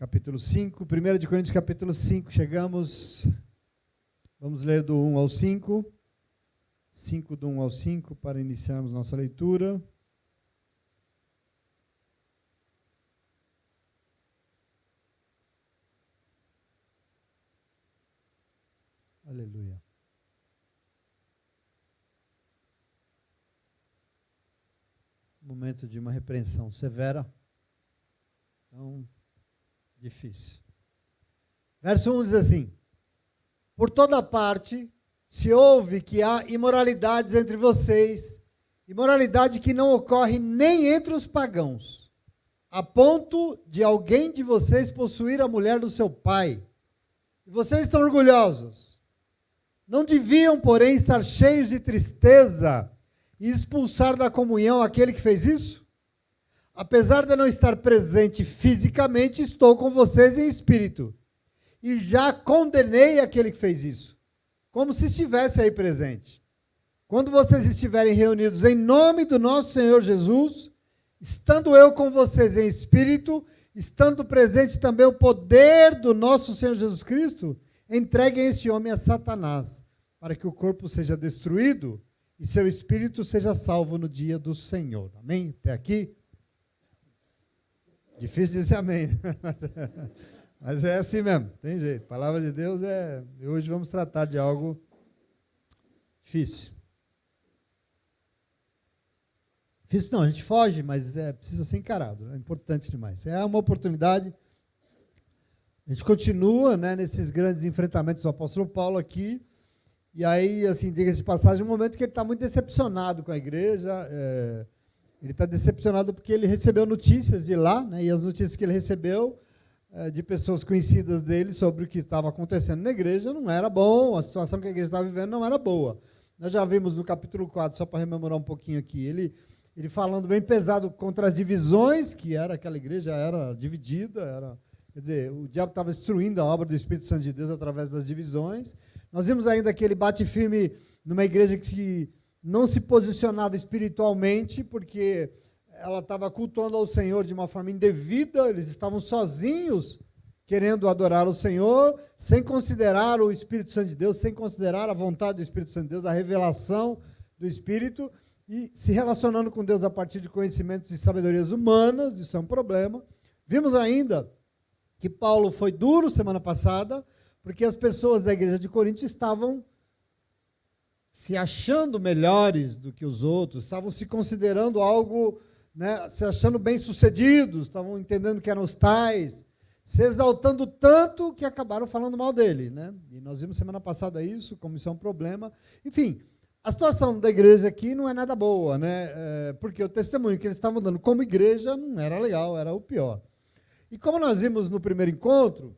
capítulo 5, 1 de Coríntios, capítulo 5, chegamos, vamos ler do 1 ao 5, 5 do 1 ao 5, para iniciarmos nossa leitura. Aleluia. Momento de uma repreensão severa, então, difícil. Verso 1 diz assim: por toda parte se ouve que há imoralidades entre vocês, imoralidade que não ocorre nem entre os pagãos, a ponto de alguém de vocês possuir a mulher do seu pai. E vocês estão orgulhosos. Não deviam, porém, estar cheios de tristeza e expulsar da comunhão aquele que fez isso? Apesar de eu não estar presente fisicamente, estou com vocês em espírito. E já condenei aquele que fez isso, como se estivesse aí presente. Quando vocês estiverem reunidos em nome do nosso Senhor Jesus, estando eu com vocês em espírito, estando presente também o poder do nosso Senhor Jesus Cristo, entreguem esse homem a Satanás, para que o corpo seja destruído e seu espírito seja salvo no dia do Senhor. Amém? Até aqui? Difícil dizer amém. Mas é assim mesmo, tem jeito. A palavra de Deus é... Hoje vamos tratar de algo difícil. Difícil não, a gente foge, mas precisa ser encarado. É importante demais. É uma oportunidade. A gente continua, né, nesses grandes enfrentamentos do apóstolo Paulo aqui. E aí, assim, diga-se de passagem, um momento que ele está muito decepcionado com a igreja. Ele está decepcionado porque ele recebeu notícias de lá, né, e as notícias que ele recebeu de pessoas conhecidas dele sobre o que estava acontecendo na igreja não era bom, a situação que a igreja estava vivendo não era boa. Nós já vimos no capítulo 4, só para rememorar um pouquinho aqui, ele falando bem pesado contra as divisões, que era aquela igreja era dividida, quer dizer, o diabo estava destruindo a obra do Espírito Santo de Deus através das divisões. Nós vimos ainda que ele bate firme numa igreja que não se posicionava espiritualmente, porque ela estava cultuando ao Senhor de uma forma indevida, eles estavam sozinhos querendo adorar o Senhor, sem considerar o Espírito Santo de Deus, sem considerar a vontade do Espírito Santo de Deus, a revelação do Espírito, e se relacionando com Deus a partir de conhecimentos e sabedorias humanas. Isso é um problema. Vimos ainda que Paulo foi duro semana passada, porque as pessoas da igreja de Corinto estavam se achando melhores do que os outros, estavam se considerando algo, né, se achando bem-sucedidos, estavam entendendo que eram os tais, se exaltando tanto que acabaram falando mal dele, né? E nós vimos semana passada isso, como isso é um problema. Enfim, a situação da igreja aqui não é nada boa, né? Porque o testemunho que eles estavam dando como igreja não era legal, era o pior. E como nós vimos no primeiro encontro,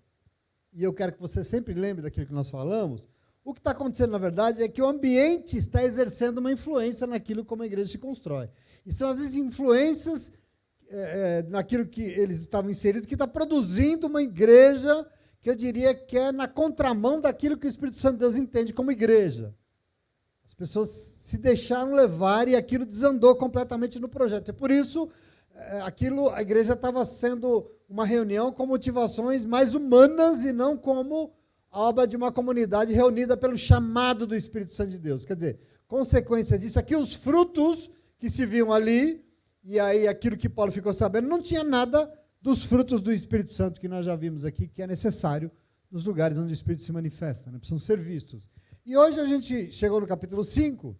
e eu quero que você sempre lembre daquilo que nós falamos, o que está acontecendo, na verdade, é que o ambiente está exercendo uma influência naquilo como a igreja se constrói. E são as influências naquilo que eles estavam inseridos que está produzindo uma igreja que eu diria que é na contramão daquilo que o Espírito Santo de Deus entende como igreja. As pessoas se deixaram levar e aquilo desandou completamente no projeto. E por isso, a igreja estava sendo uma reunião com motivações mais humanas e não como a obra de uma comunidade reunida pelo chamado do Espírito Santo de Deus. Quer dizer, consequência disso, aqui os frutos que se viam ali, e aí aquilo que Paulo ficou sabendo, não tinha nada dos frutos do Espírito Santo que nós já vimos aqui, que é necessário nos lugares onde o Espírito se manifesta, né? Precisam ser vistos. E hoje a gente chegou no capítulo 5,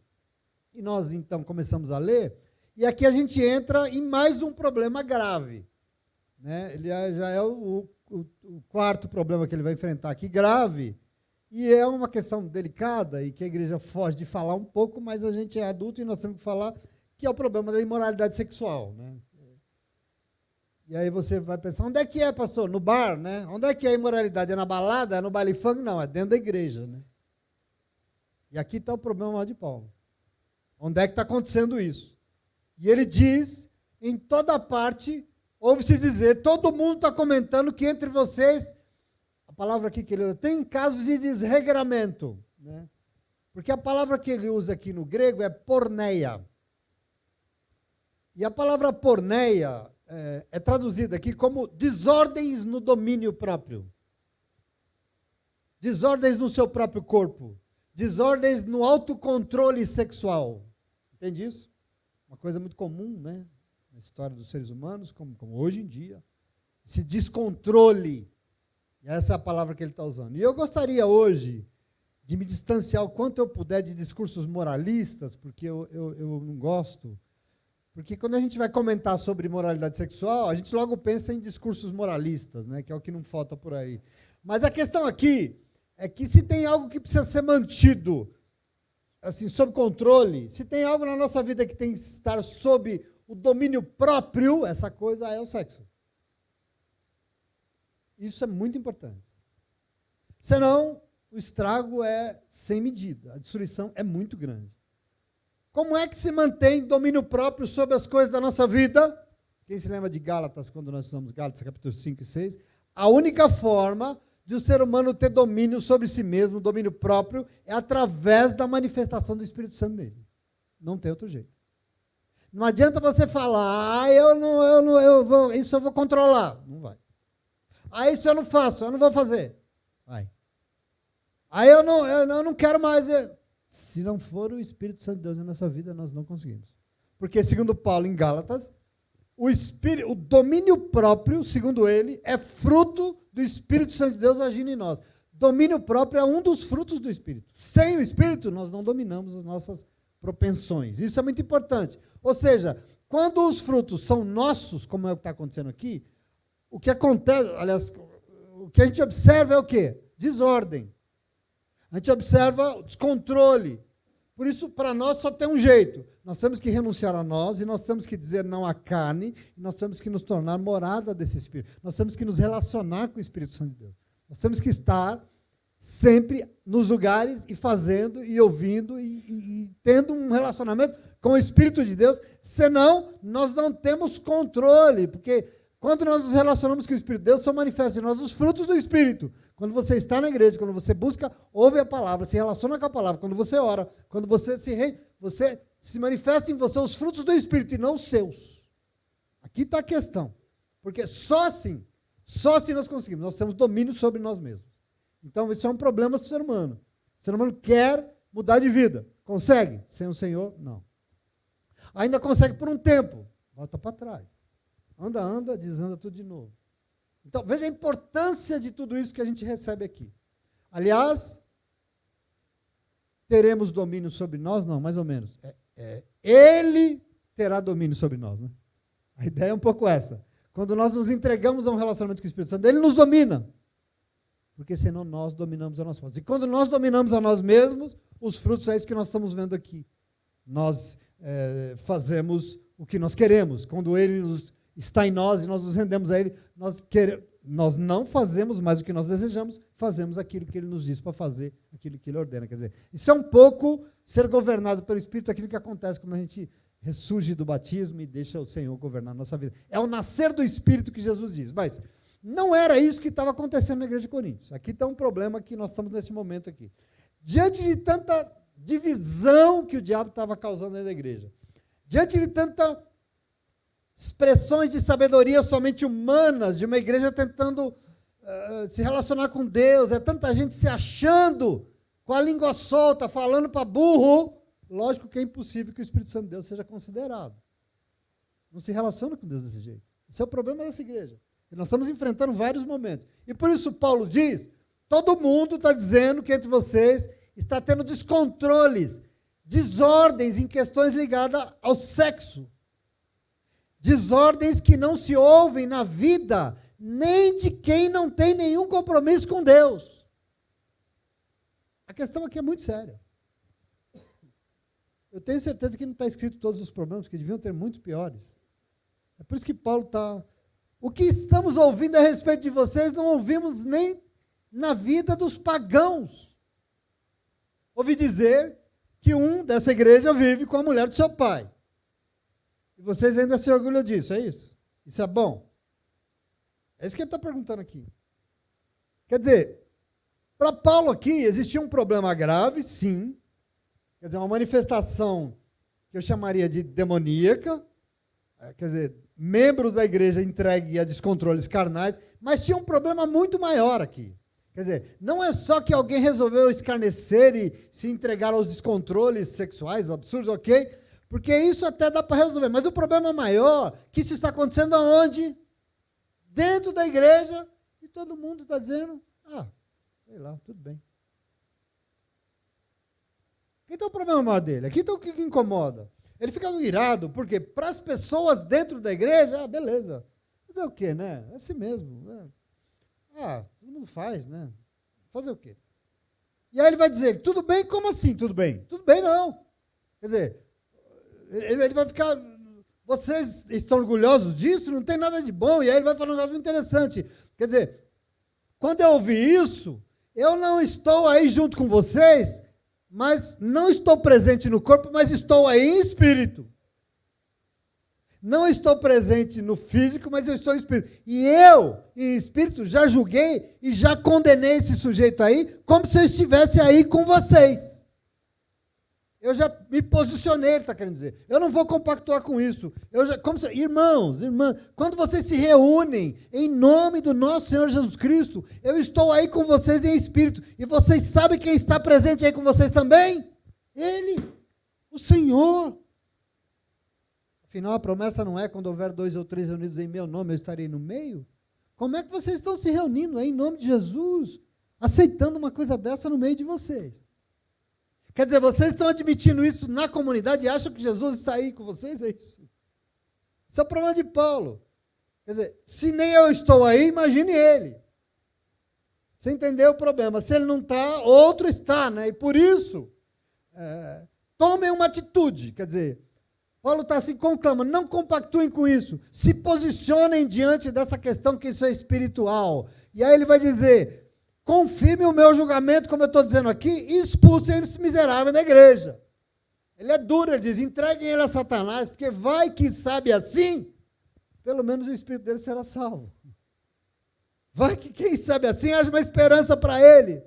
e nós então começamos a ler, e aqui a gente entra em mais um problema grave, né? Ele já é o quarto problema que ele vai enfrentar aqui, grave, e é uma questão delicada, e que a igreja foge de falar um pouco, mas a gente é adulto e nós temos que falar, que é o problema da imoralidade sexual, né? E aí você vai pensar, onde é que é, pastor? No bar, né? Onde é que é a imoralidade? É na balada? É no baile funk? Não, é dentro da igreja, né? E aqui está o problema de Paulo. Onde é que está acontecendo isso? E ele diz, em toda parte, ouve-se dizer, todo mundo está comentando que entre vocês, a palavra aqui que ele usa, tem casos de desregramento, né? Porque a palavra que ele usa aqui no grego é porneia. E a palavra porneia, é traduzida aqui como desordens no domínio próprio. Desordens no seu próprio corpo. Desordens no autocontrole sexual. Entende isso? Uma coisa muito comum, né? Na história dos seres humanos, como hoje em dia. Esse descontrole. Essa é a palavra que ele está usando. E eu gostaria hoje de me distanciar o quanto eu puder de discursos moralistas, porque eu não gosto. Porque quando a gente vai comentar sobre moralidade sexual, a gente logo pensa em discursos moralistas, né? Que é o que não falta por aí. Mas a questão aqui é que se tem algo que precisa ser mantido assim, sob controle, se tem algo na nossa vida que tem que estar sob o domínio próprio, essa coisa é o sexo. Isso é muito importante. Senão, o estrago é sem medida, a destruição é muito grande. Como é que se mantém domínio próprio sobre as coisas da nossa vida? Quem se lembra de Gálatas, quando nós estudamos Gálatas, capítulo 5 e 6? A única forma de o ser humano ter domínio sobre si mesmo, domínio próprio, é através da manifestação do Espírito Santo nele. Não tem outro jeito. Não adianta você falar, isso eu vou controlar. Não vai. Isso eu não faço, eu não vou fazer. Vai. Eu não quero mais. Se não for o Espírito Santo de Deus na nossa vida, nós não conseguimos. Porque, segundo Paulo em Gálatas, o domínio próprio, segundo ele, é fruto do Espírito Santo de Deus agindo em nós. Domínio próprio é um dos frutos do Espírito. Sem o Espírito, nós não dominamos as nossas propensões. Isso é muito importante. Ou seja, quando os frutos são nossos, como é o que está acontecendo aqui, o que acontece, aliás, o que a gente observa é o quê? Desordem. A gente observa o descontrole. Por isso, para nós, só tem um jeito. Nós temos que renunciar a nós, e nós temos que dizer não à carne, e nós temos que nos tornar morada desse Espírito. Nós temos que nos relacionar com o Espírito Santo de Deus. Nós temos que estar sempre nos lugares, e fazendo, e ouvindo, e tendo um relacionamento com o Espírito de Deus, senão nós não temos controle, porque quando nós nos relacionamos com o Espírito de Deus, são manifestos em nós os frutos do Espírito. Quando você está na igreja, quando você busca, ouve a palavra, se relaciona com a palavra, quando você ora, quando você se manifesta em você os frutos do Espírito e não os seus. Aqui está a questão. Porque só assim nós conseguimos. Nós temos domínio sobre nós mesmos. Então, isso é um problema do ser humano. O ser humano quer mudar de vida. Consegue? Sem o Senhor, não. Ainda consegue por um tempo. Volta para trás. Anda, desanda tudo de novo. Então, veja a importância de tudo isso que a gente recebe aqui. Aliás, teremos domínio sobre nós? Não, mais ou menos. Ele terá domínio sobre nós. Né? A ideia é um pouco essa. Quando nós nos entregamos a um relacionamento com o Espírito Santo, ele nos domina. Porque senão nós dominamos a nós mesmos. E quando nós dominamos a nós mesmos, os frutos é isso que nós estamos vendo aqui. Nós fazemos o que nós queremos. Quando ele está em nós e nós nos rendemos a ele, nós não fazemos mais o que nós desejamos, fazemos aquilo que ele nos diz para fazer, aquilo que ele ordena. Quer dizer, isso é um pouco ser governado pelo Espírito, aquilo que acontece quando a gente ressurge do batismo e deixa o Senhor governar a nossa vida. É o nascer do Espírito que Jesus diz. Mas não era isso que estava acontecendo na igreja de Coríntios. Aqui está um problema que nós estamos nesse momento aqui. Diante de tanta divisão que o diabo estava causando dentro da igreja, diante de tanta expressões de sabedoria somente humanas, de uma igreja tentando se relacionar com Deus, é tanta gente se achando com a língua solta, falando para burro, lógico que é impossível que o Espírito Santo de Deus seja considerado. Não se relaciona com Deus desse jeito. Esse é o problema dessa igreja. E nós estamos enfrentando vários momentos. E por isso Paulo diz, todo mundo está dizendo que entre vocês está tendo descontroles, desordens em questões ligadas ao sexo. Desordens que não se ouvem na vida nem de quem não tem nenhum compromisso com Deus. A questão aqui é muito séria. Eu tenho certeza que não está escrito todos os problemas, que deviam ter muito piores. É por isso que Paulo está... O que estamos ouvindo a respeito de vocês, não ouvimos nem na vida dos pagãos. Ouvi dizer que um dessa igreja vive com a mulher do seu pai. E vocês ainda se orgulham disso, é isso? Isso é bom? É isso que ele está perguntando aqui. Quer dizer, para Paulo aqui existia um problema grave, sim. Quer dizer, uma manifestação que eu chamaria de demoníaca. Quer dizer, membros da igreja entregues a descontroles carnais, mas tinha um problema muito maior aqui. Quer dizer, não é só que alguém resolveu escarnecer e se entregar aos descontroles sexuais absurdos, ok? Porque isso até dá para resolver. Mas o problema maior é que isso está acontecendo aonde? Dentro da igreja, e todo mundo está dizendo, sei lá, tudo bem. Então o problema maior dele? Aqui está o que incomoda. Ele fica irado, porque para as pessoas dentro da igreja, beleza. Fazer o quê, né? É assim mesmo. Né? Todo mundo faz, né? Fazer o quê? E aí ele vai dizer, tudo bem? Como assim tudo bem? Tudo bem não. Quer dizer, ele vai ficar, vocês estão orgulhosos disso? Não tem nada de bom. E aí ele vai falar um negócio muito interessante. Quer dizer, quando eu ouvi isso, eu não estou aí junto com vocês, mas não estou presente no corpo, mas estou aí em espírito. Não estou presente no físico, mas eu estou em espírito. E eu, em espírito, já julguei e já condenei esse sujeito aí, como se eu estivesse aí com vocês. Eu já me posicionei, ele está querendo dizer. Eu não vou compactuar com isso. Irmãos, irmãs, quando vocês se reúnem em nome do nosso Senhor Jesus Cristo, eu estou aí com vocês em espírito. E vocês sabem quem está presente aí com vocês também? Ele, o Senhor. Afinal, a promessa não é quando houver 2 ou 3 reunidos em meu nome, eu estarei no meio? Como é que vocês estão se reunindo aí em nome de Jesus, aceitando uma coisa dessa no meio de vocês? Quer dizer, vocês estão admitindo isso na comunidade e acham que Jesus está aí com vocês? É isso. Esse é o problema de Paulo. Quer dizer, se nem eu estou aí, imagine ele. Você entendeu o problema? Se ele não está, outro está, né? E por isso, tomem uma atitude. Quer dizer, Paulo está assim, conclama, não compactuem com isso. Se posicionem diante dessa questão que isso é espiritual. E aí ele vai dizer, confirme o meu julgamento, como eu estou dizendo aqui, e expulsem esse miserável da igreja. Ele é duro, ele diz, entreguem ele a Satanás, porque vai que sabe assim, pelo menos o espírito dele será salvo. Vai que quem sabe assim, haja uma esperança para ele.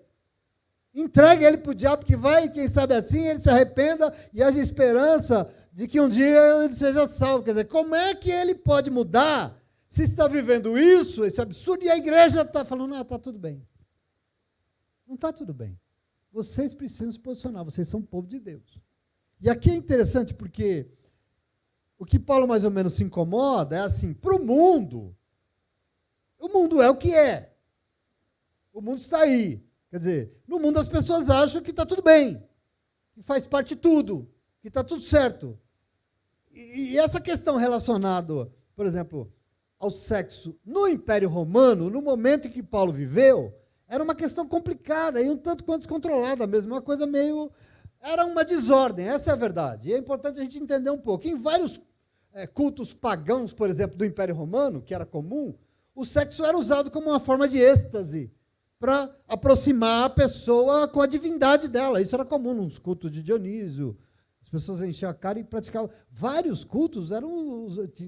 Entregue ele para o diabo, que vai, quem sabe assim, ele se arrependa e haja esperança de que um dia ele seja salvo. Quer dizer, como é que ele pode mudar se está vivendo isso, esse absurdo, e a igreja está falando, está tudo bem. Não está tudo bem. Vocês precisam se posicionar, vocês são um povo de Deus. E aqui é interessante porque o que Paulo mais ou menos se incomoda é assim, para o mundo é o que é. O mundo está aí. Quer dizer, no mundo as pessoas acham que está tudo bem, que faz parte de tudo, que está tudo certo. E essa questão relacionada, por exemplo, ao sexo no Império Romano, no momento em que Paulo viveu, era uma questão complicada e um tanto quanto descontrolada mesmo, uma coisa meio... Era uma desordem, essa é a verdade. E é importante a gente entender um pouco. Em vários cultos pagãos, por exemplo, do Império Romano, que era comum, o sexo era usado como uma forma de êxtase, para aproximar a pessoa com a divindade dela. Isso era comum nos cultos de Dionísio. As pessoas enchiam a cara e praticavam. Vários cultos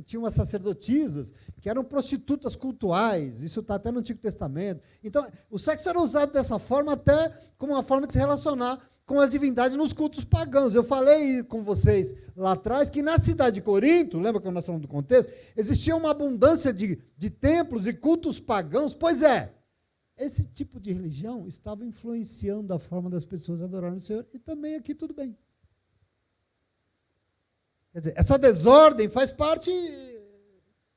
tinham as sacerdotisas, que eram prostitutas cultuais. Isso está até no Antigo Testamento. Então, o sexo era usado dessa forma, até como uma forma de se relacionar com as divindades nos cultos pagãos. Eu falei com vocês lá atrás que na cidade de Corinto, lembra que nós falamos do contexto? Existia uma abundância de templos e cultos pagãos. Pois é, esse tipo de religião estava influenciando a forma das pessoas adorarem o Senhor, e também aqui tudo bem. Quer dizer, essa desordem faz parte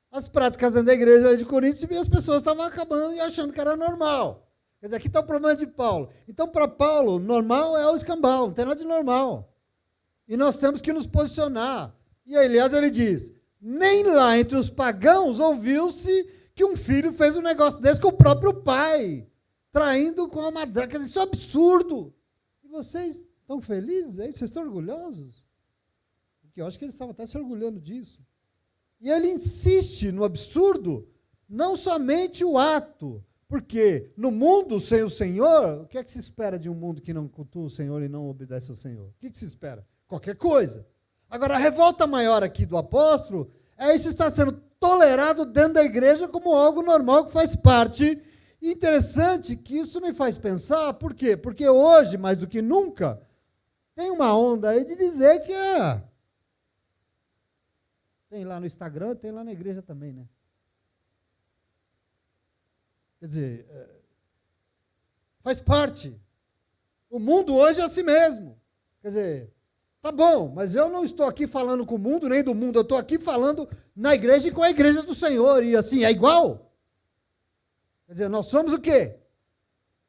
das práticas dentro da igreja de Corinto, e as pessoas estavam acabando e achando que era normal. Quer dizer, aqui está o problema de Paulo. Então, para Paulo, normal é o escambau, não tem nada de normal. E nós temos que nos posicionar. E aí, aliás, ele diz, nem lá entre os pagãos ouviu-se que um filho fez um negócio desse com o próprio pai, traindo com a madrasta. Quer dizer, isso é absurdo. E vocês estão felizes? Vocês estão orgulhosos? Porque eu acho que eles estavam até se orgulhando disso. E ele insiste no absurdo, não somente o ato, porque no mundo sem o Senhor, o que é que se espera de um mundo que não cultua o Senhor e não obedece ao Senhor? O que se espera? Qualquer coisa. Agora, a revolta maior aqui do apóstolo é isso estar sendo tolerado dentro da igreja como algo normal que faz parte. E interessante que isso me faz pensar, por quê? Porque hoje, mais do que nunca, tem uma onda aí de dizer que Tem lá no Instagram, tem lá na igreja também, né? Quer dizer, faz parte. O mundo hoje é assim mesmo. Quer dizer, tá bom, mas eu não estou aqui falando com o mundo, nem do mundo, eu estou aqui falando na igreja e com a igreja do Senhor, e assim, é igual. Quer dizer, nós somos o quê?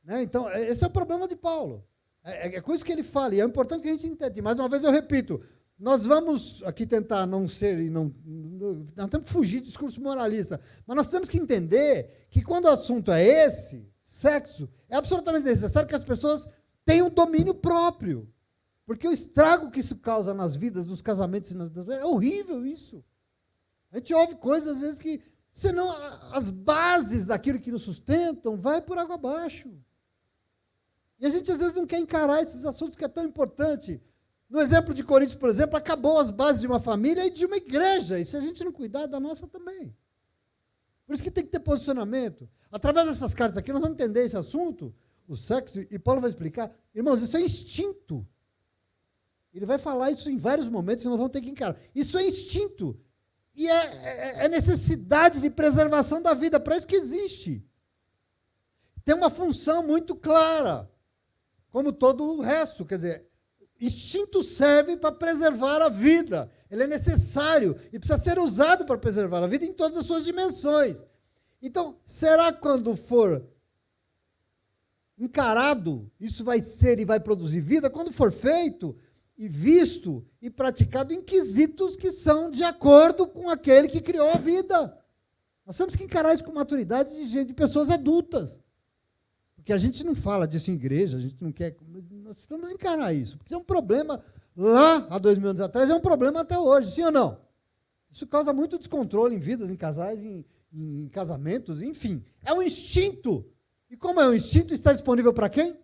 Né? Então, esse é o problema de Paulo. É com isso que ele fala, e é importante que a gente entenda. Mais uma vez eu repito, nós vamos aqui tentar não ser, nós temos que fugir de discurso moralista, mas nós temos que entender que quando o assunto é esse, sexo, é absolutamente necessário que as pessoas tenham domínio próprio. Porque o estrago que isso causa nas vidas, nos casamentos, é horrível isso. A gente ouve coisas, às vezes, que, senão as bases daquilo que nos sustentam vai por água abaixo. E a gente, às vezes, não quer encarar esses assuntos que é tão importante. No exemplo de Coríntios, por exemplo, acabou as bases de uma família e de uma igreja. E se a gente não cuidar, da nossa também. Por isso que tem que ter posicionamento. Através dessas cartas aqui, nós vamos entender esse assunto, o sexo, e Paulo vai explicar. Irmãos, isso é instinto. Ele vai falar isso em vários momentos e nós vamos ter que encarar. Isso é instinto. E é necessidade de preservação da vida. Para isso que existe. Tem uma função muito clara. Como todo o resto. Quer dizer, instinto serve para preservar a vida. Ele é necessário e precisa ser usado para preservar a vida em todas as suas dimensões. Então, será que quando for encarado, isso vai ser e vai produzir vida? Quando for feito e visto e praticado em quesitos que são de acordo com aquele que criou a vida. Nós temos que encarar isso com maturidade de pessoas adultas. Porque a gente não fala disso em igreja, a gente não quer... Nós temos que encarar isso. Porque é um problema lá há 2000 anos atrás, é um problema até hoje, sim ou não? Isso causa muito descontrole em vidas, em casais, em casamentos, enfim. É um instinto. E como é um instinto, está disponível para quem?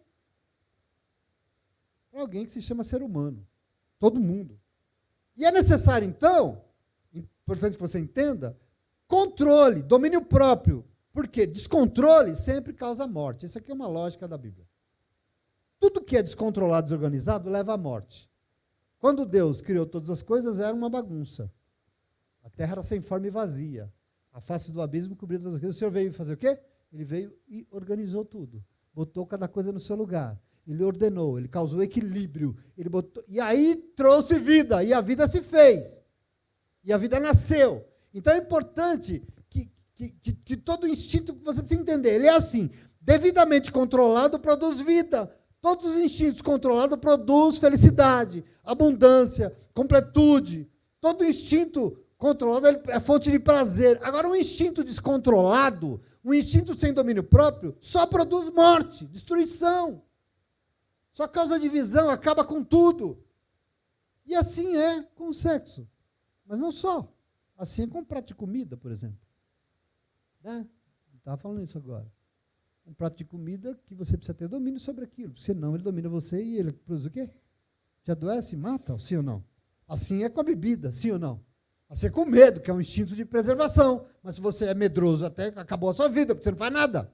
Para alguém que se chama ser humano. Todo mundo. E é necessário, então, importante que você entenda, controle, domínio próprio. Por quê? Descontrole sempre causa morte. Isso aqui é uma lógica da Bíblia. Tudo que é descontrolado, desorganizado, leva à morte. Quando Deus criou todas as coisas, era uma bagunça. A terra era sem forma e vazia. A face do abismo cobria todas as coisas. O Senhor veio fazer o quê? Ele veio e organizou tudo. Botou cada coisa no seu lugar. Ele ordenou, ele causou equilíbrio. Ele botou, e aí trouxe vida. E a vida se fez. E a vida nasceu. Então é importante que todo instinto que você precisa entender, ele é assim, devidamente controlado produz vida. Todos os instintos controlados produzem felicidade, abundância, completude. Todo instinto controlado é fonte de prazer. Agora, um instinto descontrolado, um instinto sem domínio próprio, só produz morte, destruição. Só causa divisão, acaba com tudo. E assim é com o sexo. Mas não só. Assim é com o prato de comida, por exemplo. Né? Estava falando isso agora. Um prato de comida que você precisa ter domínio sobre aquilo. Senão ele domina você e ele produz o quê? Te adoece, mata, sim ou não? Assim é com a bebida, sim ou não? Assim é com o medo, que é um instinto de preservação. Mas se você é medroso, até acabou a sua vida, porque você não faz nada.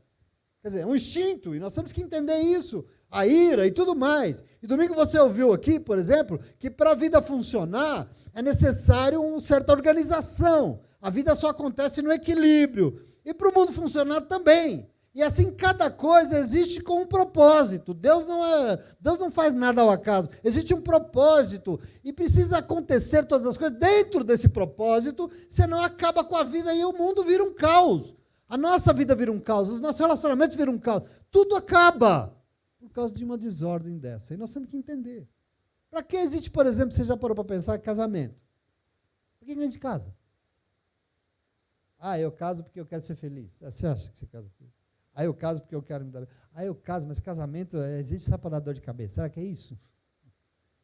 Quer dizer, é um instinto, e nós temos que entender isso. A ira e tudo mais. E domingo você ouviu aqui, por exemplo, que para a vida funcionar é necessário uma certa organização. A vida só acontece no equilíbrio. E para o mundo funcionar também. E assim, cada coisa existe com um propósito. Deus não faz nada ao acaso. Existe um propósito. E precisa acontecer todas as coisas dentro desse propósito, senão acaba com a vida e o mundo vira um caos. A nossa vida vira um caos, os nossos relacionamentos viram um caos. Tudo acaba por causa de uma desordem dessa. E nós temos que entender. Para que existe, por exemplo, você já parou para pensar, casamento? Por que a gente casa? Ah, eu caso porque eu quero ser feliz. Você acha que você casa? Ah, eu caso porque eu quero me dar bem. Ah, eu caso, mas casamento existe só para dar dor de cabeça. Será que é isso?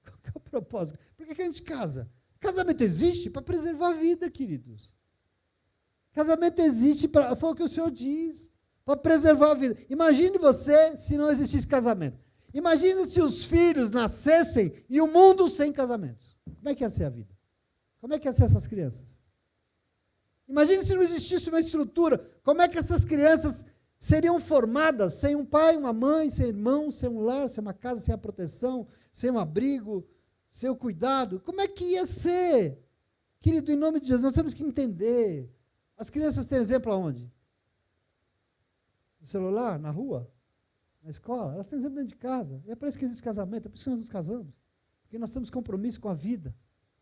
Qual que é o propósito? Por que a gente casa? Casamento existe para preservar a vida, queridos. Casamento existe, foi o que o Senhor diz, para preservar a vida. Imagine você se não existisse casamento. Imagine se os filhos nascessem e o mundo sem casamentos. Como é que ia ser a vida? Como é que ia ser essas crianças? Imagine se não existisse uma estrutura. Como é que essas crianças seriam formadas sem um pai, uma mãe, sem irmão, sem um lar, sem uma casa, sem a proteção, sem um abrigo, sem o cuidado? Como é que ia ser? Querido, em nome de Jesus, nós temos que entender. As crianças têm exemplo aonde? No celular, na rua, na escola. Elas têm exemplo dentro de casa. E é para isso que existe casamento, é por isso que nós nos casamos. Porque nós temos compromisso com a vida.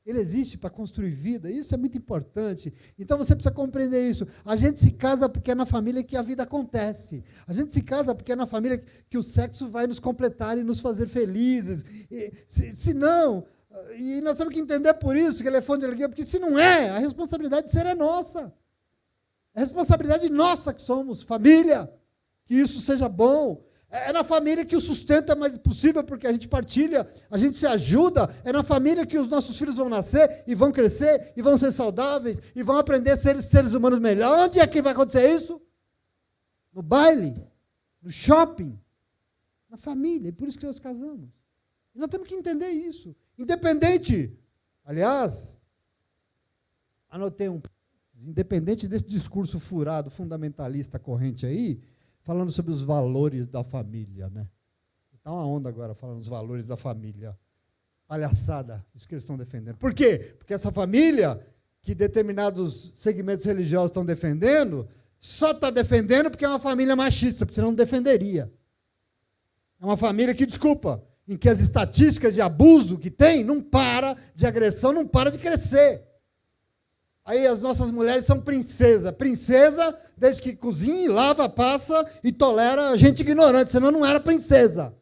Ele existe para construir vida. Isso é muito importante. Então você precisa compreender isso. A gente se casa porque é na família que a vida acontece. A gente se casa porque é na família que o sexo vai nos completar e nos fazer felizes. Se não, e nós temos que entender por isso que ele é fonte de alegria, porque se não é, a responsabilidade de ser é nossa. É responsabilidade nossa que somos, família, que isso seja bom. É na família que o sustento é mais possível, porque a gente partilha, a gente se ajuda. É na família que os nossos filhos vão nascer e vão crescer e vão ser saudáveis e vão aprender a ser seres humanos melhores. Onde é que vai acontecer isso? No baile, no shopping, na família. E por isso que nós casamos. E nós temos que entender isso. Independente, aliás, anotei independente desse discurso furado, fundamentalista corrente aí, falando sobre os valores da família, né? Está uma onda agora falando dos valores da família. Palhaçada, isso que eles estão defendendo. Por quê? Porque essa família que determinados segmentos religiosos estão defendendo, só está defendendo porque é uma família machista, porque senão não defenderia. É uma família que, desculpa, em que as estatísticas de abuso que tem, não para, de agressão, não para de crescer. Aí as nossas mulheres são princesa. Princesa, desde que cozinha, lava, passa e tolera gente ignorante, senão não era princesa.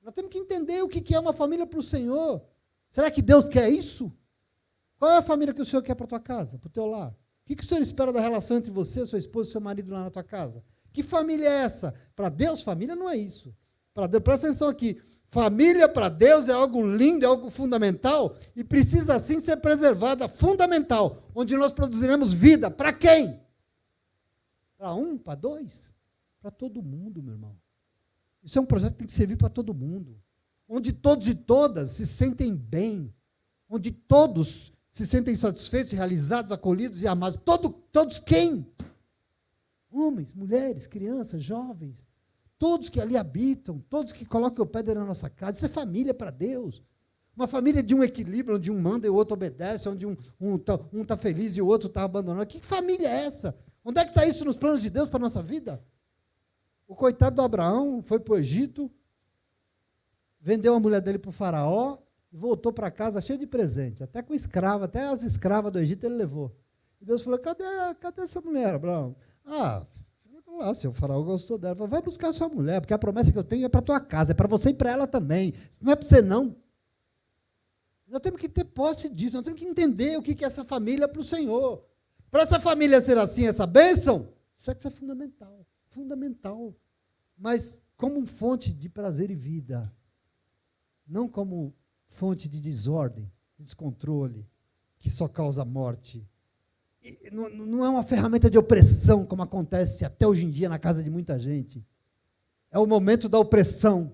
Nós temos que entender o que é uma família para o Senhor. Será que Deus quer isso? Qual é a família que o Senhor quer para a tua casa, para o teu lar? O que o Senhor espera da relação entre você, sua esposa e seu marido lá na tua casa? Que família é essa? Para Deus, família não é isso. Para Deus, presta atenção aqui. Família para Deus é algo lindo, é algo fundamental e precisa assim ser preservada, fundamental, onde nós produziremos vida. Para quem? Para um, para dois? Para todo mundo, meu irmão. Isso é um projeto que tem que servir para todo mundo. Onde todos e todas se sentem bem, onde todos se sentem satisfeitos, realizados, acolhidos e amados. Todos quem? Homens, mulheres, crianças, jovens. Todos que ali habitam, todos que colocam o pé dentro da nossa casa. Isso é família para Deus. Uma família de um equilíbrio, onde um manda e o outro obedece, onde um está feliz e o outro está abandonado. Que família é essa? Onde é que está isso nos planos de Deus para a nossa vida? O coitado do Abraão foi para o Egito, vendeu a mulher dele para o faraó e voltou para casa cheio de presente, até com escrava, até as escravas do Egito ele levou. E Deus falou, cadê essa mulher, Abraão? Lá, seu faraó gostou dela. Falou, vai buscar sua mulher, porque a promessa que eu tenho é para tua casa, é para você e para ela também. Não é para você, não. Nós temos que ter posse disso, nós temos que entender o que é essa família para o Senhor. Para essa família ser assim, essa bênção, sexo é fundamental, fundamental. Mas como fonte de prazer e vida, não como fonte de desordem, de descontrole, que só causa morte. Não é uma ferramenta de opressão, como acontece até hoje em dia na casa de muita gente. É o momento da opressão.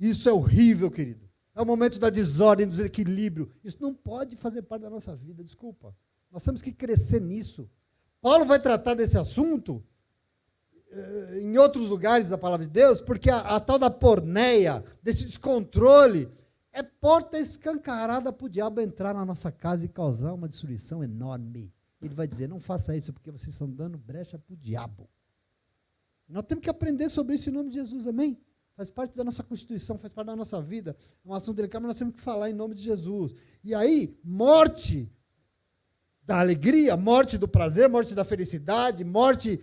Isso é horrível, querido. É o momento da desordem, do desequilíbrio. Isso não pode fazer parte da nossa vida, desculpa. Nós temos que crescer nisso. Paulo vai tratar desse assunto em outros lugares da palavra de Deus, porque a tal da porneia, desse descontrole, é porta escancarada para o diabo entrar na nossa casa e causar uma destruição enorme. Ele vai dizer, não faça isso, porque vocês estão dando brecha para o diabo. Nós temos que aprender sobre isso em nome de Jesus, amém? Faz parte da nossa constituição, faz parte da nossa vida. É um assunto delicado, mas nós temos que falar em nome de Jesus. E aí, morte da alegria, morte do prazer, morte da felicidade, morte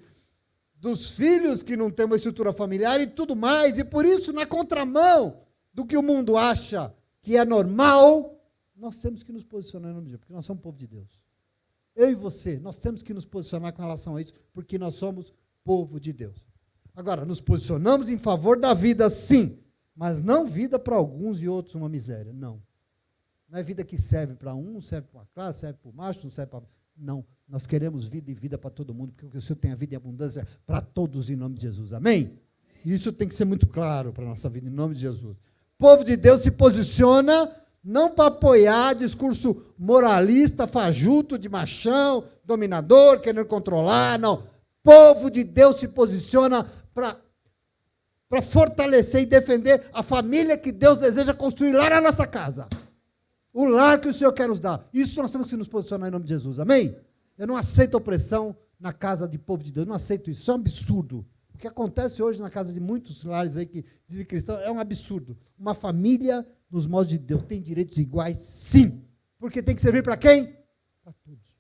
dos filhos que não têm uma estrutura familiar e tudo mais. E por isso, na contramão do que o mundo acha que é normal, nós temos que nos posicionar em nome de Jesus, porque nós somos povo de Deus. Eu e você, nós temos que nos posicionar com relação a isso, porque nós somos povo de Deus. Agora, nos posicionamos em favor da vida, sim, mas não vida para alguns e outros uma miséria, não. Não é vida que serve para um, serve para uma classe, serve para o macho, não serve para... Não, nós queremos vida e vida para todo mundo, porque o Senhor tem a vida e abundância para todos em nome de Jesus, amém? E isso tem que ser muito claro para a nossa vida, em nome de Jesus. O povo de Deus se posiciona... não para apoiar discurso moralista, fajuto, de machão, dominador, querendo controlar, não. Povo de Deus se posiciona para fortalecer e defender a família que Deus deseja construir lá na nossa casa. o lar que o Senhor quer nos dar. Isso nós temos que nos posicionar em nome de Jesus, amém? Eu não aceito opressão na casa de povo de Deus, eu não aceito isso, isso é um absurdo. O que acontece hoje na casa de muitos lares aí que dizem cristãos é um absurdo. Uma família, nos moldes de Deus, tem direitos iguais, sim. Porque tem que servir para quem? Para todos.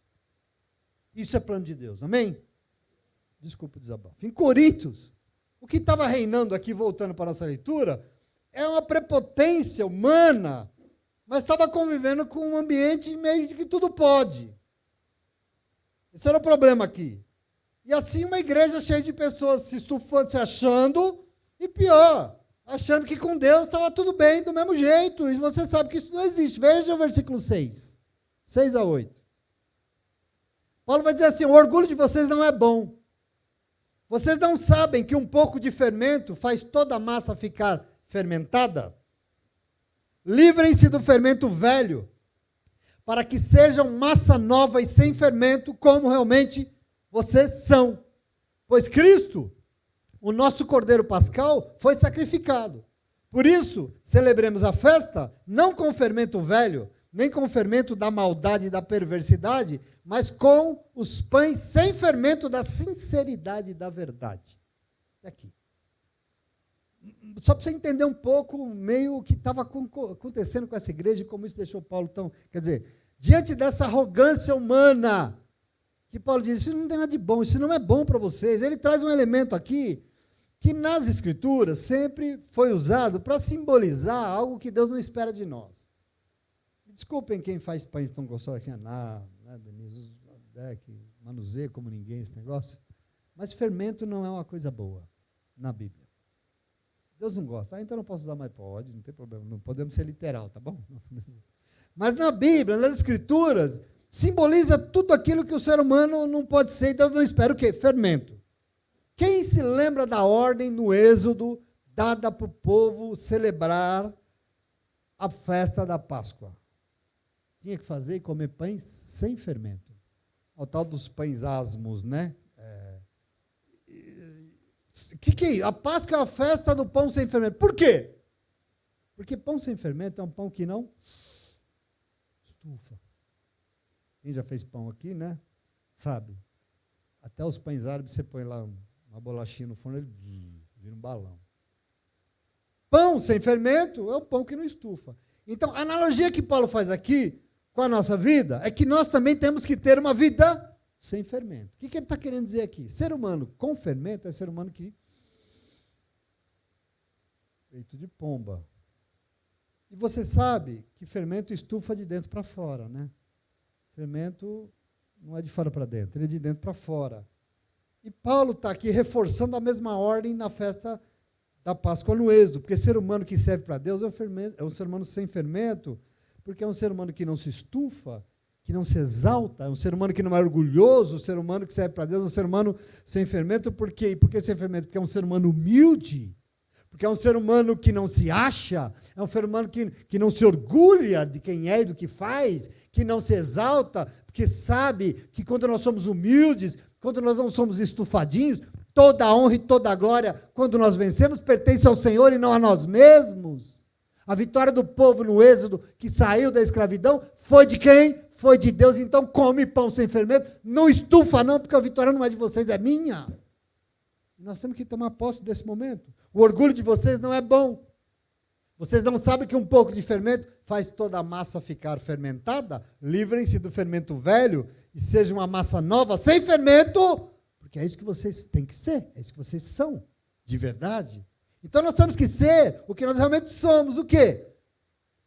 Isso é plano de Deus, amém? Desculpa o desabafo. Em Coríntios, o que estava reinando aqui, voltando para a nossa leitura, é uma prepotência humana, mas estava convivendo com um ambiente meio de que tudo pode. Esse era o problema aqui. E assim uma igreja cheia de pessoas se estufando, se achando, e pior, achando que com Deus estava tudo bem do mesmo jeito. E você sabe que isso não existe. Veja o versículo 6. 6 a 8. Paulo vai dizer assim, o orgulho de vocês não é bom. Vocês não sabem que um pouco de fermento faz toda a massa ficar fermentada? Livrem-se do fermento velho, para que sejam massa nova e sem fermento, como realmente vocês são. Pois Cristo, o nosso Cordeiro Pascal, foi sacrificado. Por isso, celebremos a festa, não com fermento velho, nem com fermento da maldade e da perversidade, mas com os pães sem fermento da sinceridade e da verdade. Aqui. Só para você entender um pouco meio o que estava acontecendo com essa igreja e como isso deixou Paulo tão... Quer dizer, diante dessa arrogância humana, que Paulo diz, isso não tem nada de bom, isso não é bom para vocês. Ele traz um elemento aqui que nas Escrituras sempre foi usado para simbolizar algo que Deus não espera de nós. Desculpem quem faz pães tão gostosos assim, Denise, que manuseia como ninguém esse negócio, mas fermento não é uma coisa boa na Bíblia. Deus não gosta. Então não posso usar mais, pode, não tem problema, não podemos ser literal, tá bom? Mas na Bíblia, nas Escrituras, simboliza tudo aquilo que o ser humano não pode ser, e Deus não espera o quê? Fermento. Quem se lembra da ordem no Êxodo, dada para o povo celebrar a festa da Páscoa? Tinha que fazer e comer pães sem fermento. O tal dos pães asmos, né? Que é isso? A Páscoa é a festa do pão sem fermento. Por quê? Porque pão sem fermento é um pão que não estufa. Quem já fez pão aqui, né? Sabe? Até os pães árabes, você põe lá uma bolachinha no forno, ele vira um balão. Pão sem fermento é um pão que não estufa. Então, a analogia que Paulo faz aqui com a nossa vida é que nós também temos que ter uma vida sem fermento. O que ele está querendo dizer aqui? Ser humano com fermento é ser humano que... Peito de pomba. E você sabe que fermento estufa de dentro para fora, né? Fermento não é de fora para dentro, ele é de dentro para fora. E Paulo está aqui reforçando a mesma ordem na festa da Páscoa no Êxodo, porque ser humano que serve para Deus é um ser humano sem fermento, porque é um ser humano que não se estufa, que não se exalta, é um ser humano que não é orgulhoso, um ser humano que serve para Deus, é um ser humano sem fermento. Por quê? E por que sem fermento? Porque é um ser humano humilde, porque é um ser humano que não se acha, é um ser humano que não se orgulha de quem é e do que faz, que não se exalta, porque sabe que quando nós somos humildes, quando nós não somos estufadinhos, toda a honra e toda a glória, quando nós vencemos, pertence ao Senhor e não a nós mesmos. A vitória do povo no Êxodo, que saiu da escravidão, foi de quem? Foi de Deus. Então come pão sem fermento, não estufa não, porque a vitória não é de vocês, é minha. Nós temos que tomar posse desse momento. O orgulho de vocês não é bom. Vocês não sabem que um pouco de fermento faz toda a massa ficar fermentada? Livrem-se do fermento velho e seja uma massa nova, sem fermento, porque é isso que vocês têm que ser, é isso que vocês são, de verdade. Então nós temos que ser o que nós realmente somos. O quê?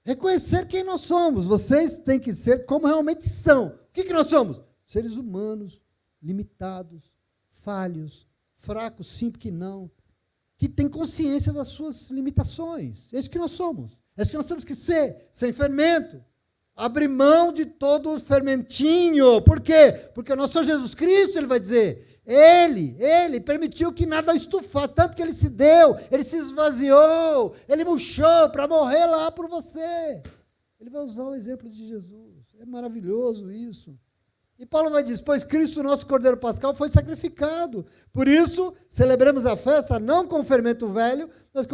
Reconhecer quem nós somos. Vocês têm que ser como realmente são. O que nós somos? Seres humanos, limitados, falhos, fracos, sim, porque não. Que têm consciência das suas limitações. É isso que nós somos. É isso que nós temos que ser, sem fermento. Abrir mão de todo o fermentinho. Por quê? Porque o nosso Senhor Jesus Cristo, ele vai dizer... Ele permitiu que nada estufasse, tanto que ele se deu, ele se esvaziou, ele murchou para morrer lá por você. Ele vai usar o exemplo de Jesus. É maravilhoso isso. E Paulo vai dizer, pois Cristo, nosso Cordeiro Pascal, foi sacrificado. Por isso, celebremos a festa não com fermento velho, mas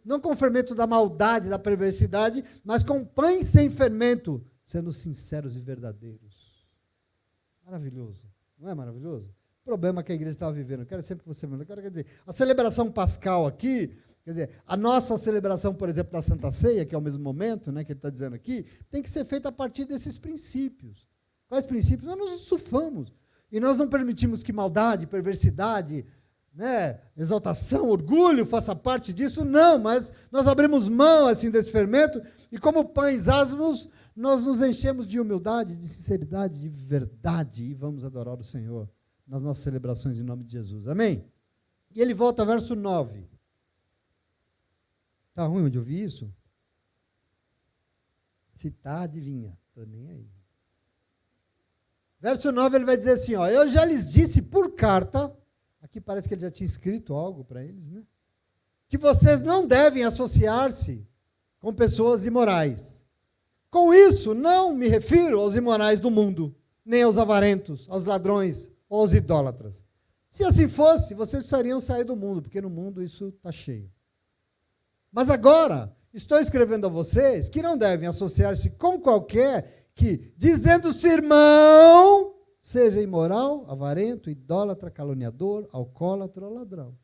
não com fermento da maldade, da perversidade, mas com pães sem fermento, sendo sinceros e verdadeiros. Maravilhoso. Não é maravilhoso? O problema que a igreja estava vivendo. Eu quero sempre que você... Quer dizer, a celebração pascal aqui, quer dizer, a nossa celebração, por exemplo, da Santa Ceia, que é o mesmo momento, né, que ele está dizendo aqui, tem que ser feita a partir desses princípios. Quais princípios? Nós nos estufamos. E nós não permitimos que maldade, perversidade, né, exaltação, orgulho faça parte disso. Não, mas nós abrimos mão assim, desse fermento e como pães asmos, nós nos enchemos de humildade, de sinceridade, de verdade e vamos adorar o Senhor nas nossas celebrações em nome de Jesus. Amém? E ele volta ao verso 9. Está ruim onde eu vi isso? Se está, adivinha. Estou nem aí. Verso 9, ele vai dizer assim, ó, eu já lhes disse por carta, aqui parece que ele já tinha escrito algo para eles, né? Que vocês não devem associar-se com pessoas imorais. Com isso, não me refiro aos imorais do mundo, nem aos avarentos, aos ladrões ou aos idólatras. Se assim fosse, vocês precisariam sair do mundo, porque no mundo isso está cheio. Mas agora, estou escrevendo a vocês que não devem associar-se com qualquer que, dizendo-se irmão, seja imoral, avarento, idólatra, caluniador, alcoólatra ou ladrão.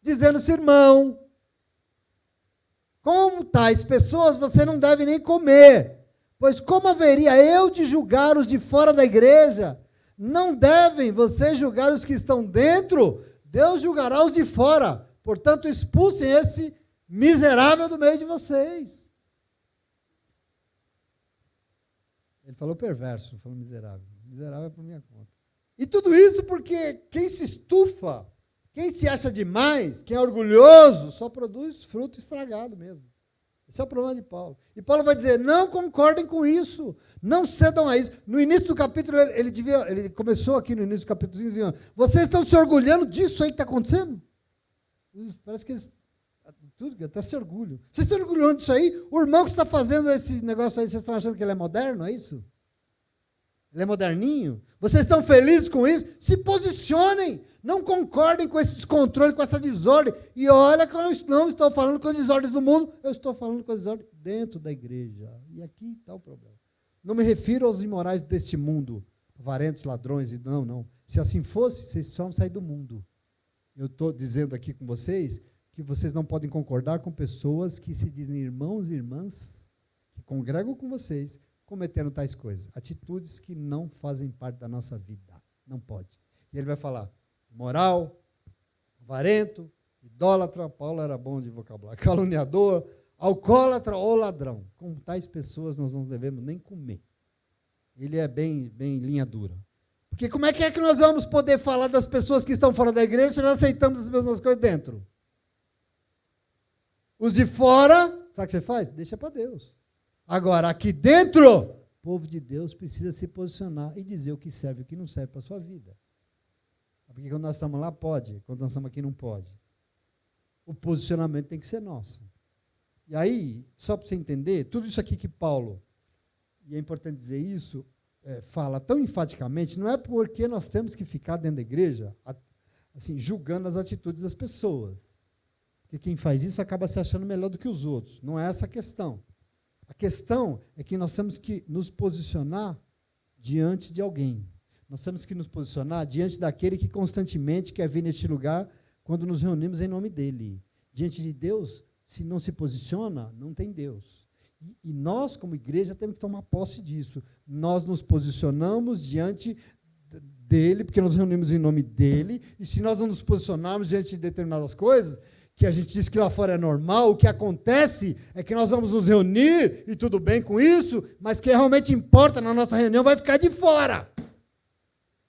Dizendo-se irmão. Como tais pessoas você não deve nem comer, pois como haveria eu de julgar os de fora da igreja? Não devem vocês julgar os que estão dentro, Deus julgará os de fora. Portanto, expulsem esse miserável do meio de vocês. Ele falou perverso, não falou miserável. Miserável é por minha conta. E tudo isso porque quem se estufa, quem se acha demais, quem é orgulhoso, só produz fruto estragado mesmo. Esse é o problema de Paulo. E Paulo vai dizer, não concordem com isso, não cedam a isso. No início do capítulo, ele começou aqui no início do capítulo dizendo, vocês estão se orgulhando disso aí que está acontecendo? Parece que eles... Tudo, até se orgulham. Vocês estão orgulhando disso aí? O irmão que está fazendo esse negócio aí, vocês estão achando que ele é moderno, é isso? Ele é moderninho? Vocês estão felizes com isso? Se posicionem. Não concordem com esse descontrole, com essa desordem. E olha que eu não estou falando com as desordens do mundo, eu estou falando com as desordens dentro da igreja. E aqui está o problema. Não me refiro aos imorais deste mundo, avarentos, ladrões, não. Se assim fosse, vocês só vão sair do mundo. Eu estou dizendo aqui com vocês que vocês não podem concordar com pessoas que se dizem irmãos e irmãs, que congregam com vocês, cometendo tais coisas. Atitudes que não fazem parte da nossa vida. Não pode. E ele vai falar moral, avarento, idólatra, Paulo era bom de vocabulário, caluniador, alcoólatra ou ladrão. Com tais pessoas nós não devemos nem comer. Ele é bem linha dura. Porque como é que nós vamos poder falar das pessoas que estão fora da igreja se nós aceitamos as mesmas coisas dentro? Os de fora, sabe o que você faz? Deixa para Deus. Agora, aqui dentro, o povo de Deus precisa se posicionar e dizer o que serve e o que não serve para a sua vida. Porque quando nós estamos lá, pode. Quando nós estamos aqui, não pode. O posicionamento tem que ser nosso. E aí, só para você entender, tudo isso aqui que Paulo, e é importante dizer isso, fala tão enfaticamente, não é porque nós temos que ficar dentro da igreja, assim, julgando as atitudes das pessoas. Porque quem faz isso acaba se achando melhor do que os outros. Não é essa a questão. A questão é que nós temos que nos posicionar diante de alguém. Nós temos que nos posicionar diante daquele que constantemente quer vir neste lugar quando nos reunimos em nome dele. Diante de Deus, se não se posiciona, não tem Deus. E nós, como igreja, temos que tomar posse disso. Nós nos posicionamos diante dele, porque nos reunimos em nome dele, e se nós não nos posicionarmos diante de determinadas coisas, que a gente diz que lá fora é normal, o que acontece é que nós vamos nos reunir, e tudo bem com isso, mas quem realmente importa na nossa reunião vai ficar de fora.